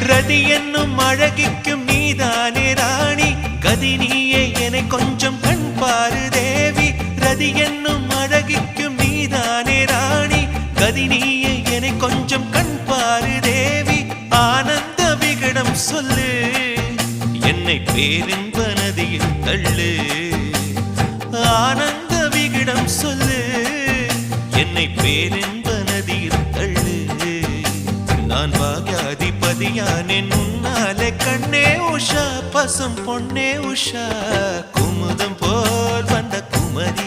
ரதி என்னும் அழகிக்கும் நீதானே ராணி கதி நீயே என்னை கொஞ்சம் கண் பாரு தேவி ரதி என்னும் அழகிக்கும் நீதானே ராணி கதி நீயே என்னை கொஞ்சம் கண் பாரு தேவி ஆனந்த விகடம் சொல்லு என்னை பேரின்ப நதியில் தள்ளு ஆனந்த விகடம் சொல்லு என்னை பேரின்ப நதியில் தள்ளு நான் பாக்யாதிபதியானே உன்னாலே கண்ணே உஷா பசும் பொன்னே உஷா குமுதம் போல் வந்த குமரி